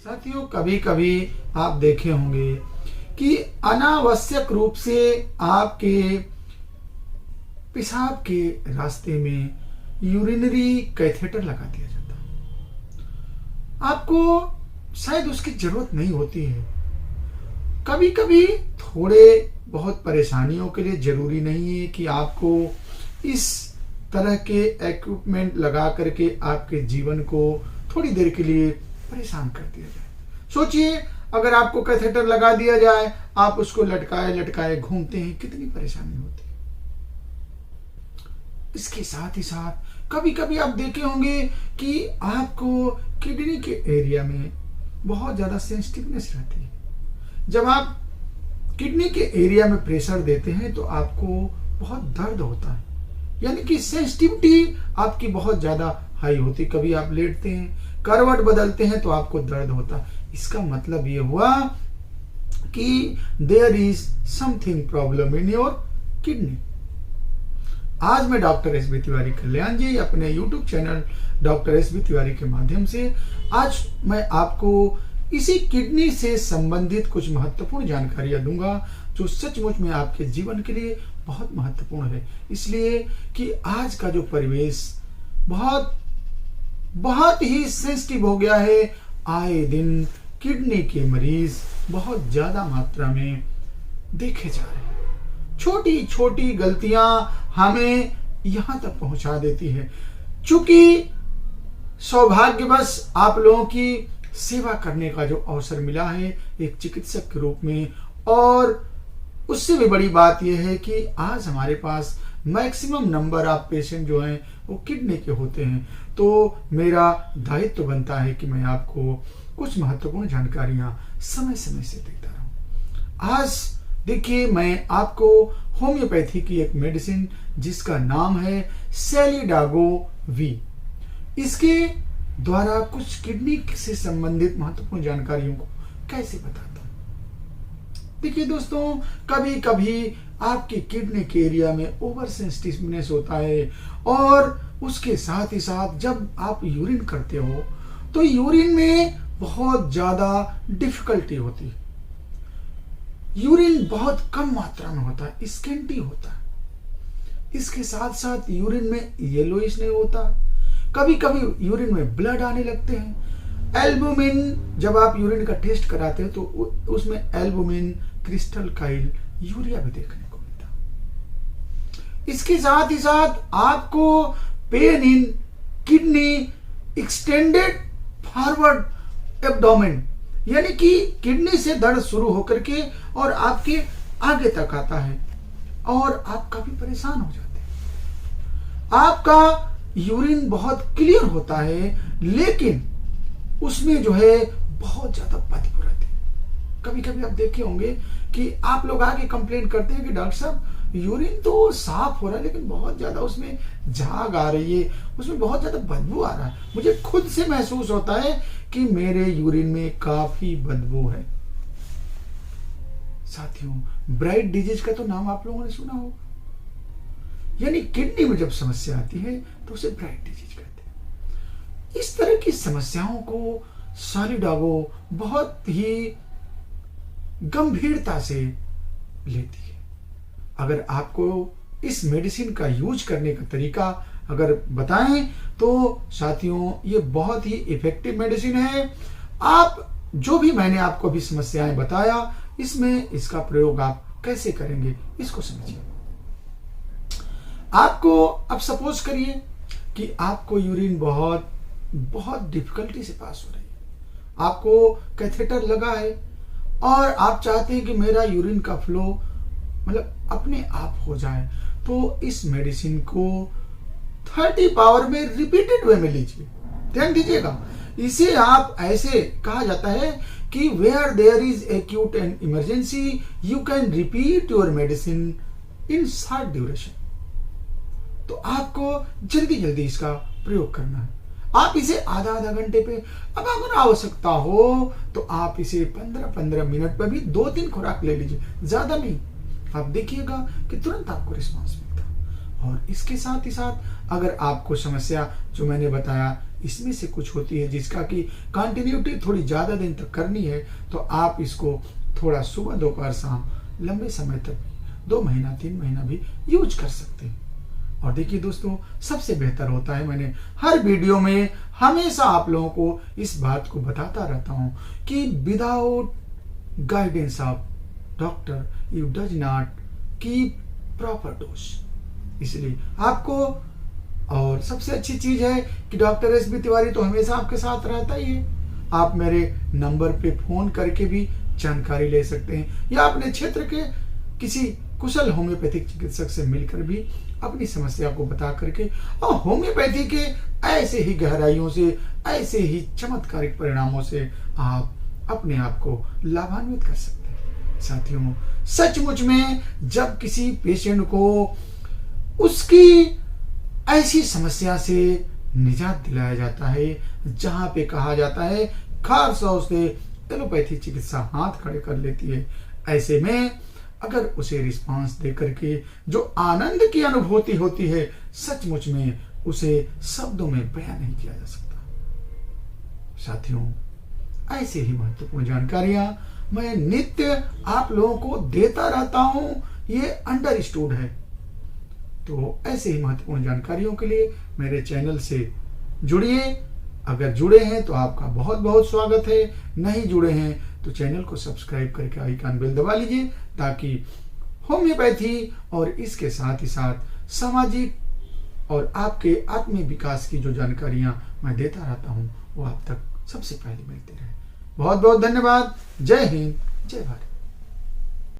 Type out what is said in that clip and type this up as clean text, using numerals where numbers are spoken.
साथियों, कभी कभी आप देखे होंगे कि अनावश्यक रूप से आपके पेशाब के रास्ते में यूरिनरी कैथेटर लगा दिया जाता है। आपको शायद उसकी जरूरत नहीं होती है। कभी कभी थोड़े बहुत परेशानियों के लिए जरूरी नहीं है कि आपको इस तरह के इक्विपमेंट लगा करके आपके जीवन को थोड़ी देर के लिए परेशान कर दिया जाए। सोचिए, अगर आपको कैथेटर लगा दिया जाए, आप उसको लटकाए लटकाए घूमते हैं, कितनी परेशानी होती है। इसके साथ ही साथ कभी कभी आप देखे होंगे कि आपको किडनी के एरिया में बहुत ज्यादा सेंसिटिवनेस रहती है। जब आप किडनी के एरिया में प्रेशर देते हैं तो आपको बहुत दर्द होता है, यानी कि सेंसिटिविटी आपकी बहुत ज्यादा हाई होती है। कभी आप लेटते हैं, करवट बदलते हैं तो आपको दर्द होता है। इसका मतलब ये हुआ कि there is something problem in your kidney. आज मैं doctor S B Tiwari Kalyan ji अपने YouTube channel doctor S B Tiwari के माध्यम से आज मैं आपको इसी किडनी से संबंधित कुछ महत्वपूर्ण जानकारियां दूंगा जो सचमुच में आपके जीवन के लिए बहुत महत्वपूर्ण है। इसलिए कि आज का जो परिवेश बहुत ही सेंसिटिव हो गया है। आए दिन किडनी के मरीज बहुत ज्यादा मात्रा में देखे जा रहे हैं। छोटी छोटी गलतियां हमें यहां तक पहुंचा देती है। चूंकि सौभाग्यवश आप लोगों की सेवा करने का जो अवसर मिला है एक चिकित्सक के रूप में, और उससे भी बड़ी बात यह है कि आज हमारे पास मैक्सिमम नंबर ऑफ पेशेंट जो हैं वो किडनी के होते हैं। तो मेरा दायित्व बनता है कि मैं आपको कुछ महत्वपूर्ण जानकारियां समय समय से देता रहूं। आज देखिए, मैं आपको होम्योपैथी की एक मेडिसिन जिसका नाम है सेलिडागो वी, इसके द्वारा कुछ किडनी से संबंधित महत्वपूर्ण जानकारियों को कैसे बताता हूं। देखिए दोस्तों, कभी कभी आपकी किडनी के एरिया में ओवर सेंसिटिवनेस होता है, और उसके साथ ही साथ जब आप यूरिन करते हो तो यूरिन में बहुत ज्यादा डिफिकल्टी होती है। यूरिन बहुत कम मात्रा में होता है, स्केंटी होता है। इसके साथ साथ यूरिन में येलोइश नहीं होता। कभी कभी यूरिन में ब्लड आने लगते हैं। एल्बुमिन, जब आप यूरिन का टेस्ट कराते हैं तो उसमें एल्बुमिन, क्रिस्टल काइल, यूरिया भी देखने को मिलता है। इसके साथ ही साथ आपको pain in kidney extended forward abdomen, यानी कि किडनी से दर्द शुरू होकर के और आपके आगे तक आता है, और आप काफी परेशान हो जाते हैं। आपका यूरिन बहुत क्लियर होता है, लेकिन उसमें जो है बहुत ज्यादा बदबू रहती है। कभी कभी आप देखे होंगे कि आप लोग आके कंप्लेन करते हैं कि डॉक्टर साहब यूरिन तो साफ हो रहा है लेकिन बहुत ज्यादा उसमें झाग आ रही है, उसमें बहुत ज्यादा बदबू आ रहा है। मुझे खुद से महसूस होता है कि मेरे यूरिन में काफी बदबू है। साथियों, ब्राइट डिजीज का तो नाम आप लोगों ने सुना होगा, यानी किडनी में जब समस्या आती है तो उसे ब्राइट डिजीज कहते हैं। इस तरह की समस्याओं को सॉलिडागो बहुत ही गंभीरता से लेती है। अगर आपको इस मेडिसिन का यूज करने का तरीका अगर बताएं तो साथियों, ये बहुत ही इफेक्टिव मेडिसिन है। आप जो भी मैंने आपको अभी समस्याएं बताया, इसमें इसका प्रयोग आप कैसे करेंगे इसको समझिए। आपको अब सपोज करिए कि आपको यूरिन बहुत डिफिकल्टी से पास हो रही है। आपको कैथेटर लगा है और आप चाहते हैं कि मेरा यूरिन का फ्लो मतलब अपने आप हो जाए, तो इस मेडिसिन को 30 पावर में रिपीटेड वे में लीजिए। ध्यान दीजिएगा, इसे आप ऐसे कहा जाता है कि where there is acute and emergency you can repeat your medicine in short duration. तो आपको जल्दी जल्दी इसका प्रयोग करना है। आप इसे आधा घंटे पे, अब अगर आवश्यकता हो तो आप इसे 15-15 मिनट पर भी 2-3 खुराक ले लीजिए, ज्यादा नहीं। आप देखिएगा कि तुरंत आपको रिस्पांस मिलता है। और इसके साथ ही साथ अगर आपको समस्या जो मैंने बताया इसमें से कुछ होती है जिसका कि कंटिन्यूटी थोड़ी ज़्यादा दिन तक करनी है, तो आप इसको थोड़ा सुबह दोपहर शाम लंबे समय तक 2 महीना 3 महीना भी यूज कर सकते हैं। और देखिए दोस्तों, सबसे बेहतर होता है, मैंने हर वीडियो में हमेशा आप लोगों को इस बात को बताता रहता हूं कि without guidance of doctor you does not keep proper dose. इसलिए आपको, और सबसे अच्छी चीज है कि डॉक्टर एस बी तिवारी तो हमेशा आपके साथ रहता ही है। आप मेरे नंबर पे फोन करके भी जानकारी ले सकते हैं या अपने क्षेत्र के किसी कुशल होम्योपैथिक चिकित्सक से मिलकर भी अपनी समस्या को बता करके और होम्योपैथी के ऐसे ही गहराइयों से, ऐसे ही चमत्कारिक परिणामों से आप अपने आप को लाभान्वित कर सकते हैं। साथियों, सचमुच में जब किसी पेशेंट को उसकी ऐसी समस्या से निजात दिलाया जाता है जहां पे कहा जाता है खास तौर से एलोपैथी चिकित्सा हाथ खड़े कर लेती है, ऐसे में अगर उसे रिस्पांस दे करके जो आनंद की अनुभूति होती है, सचमुच में उसे शब्दों में बयां नहीं किया जा सकता। साथियों, ऐसे ही महत्वपूर्ण जानकारियां मैं नित्य आप लोगों को देता रहता हूं, ये अंडरस्टूड है। तो ऐसे ही महत्वपूर्ण जानकारियों के लिए मेरे चैनल से जुड़िए। अगर जुड़े हैं तो आपका बहुत बहुत स्वागत है, नहीं जुड़े हैं तो चैनल को सब्सक्राइब करके आइकन बेल दबा लीजिए ताकि होम्योपैथी और इसके साथ ही साथ सामाजिक और आपके आत्मीय विकास की जो जानकारियां मैं देता रहता हूं वो आप तक सबसे पहले मिलती रहे। बहुत बहुत धन्यवाद। जय हिंद, जय भारत।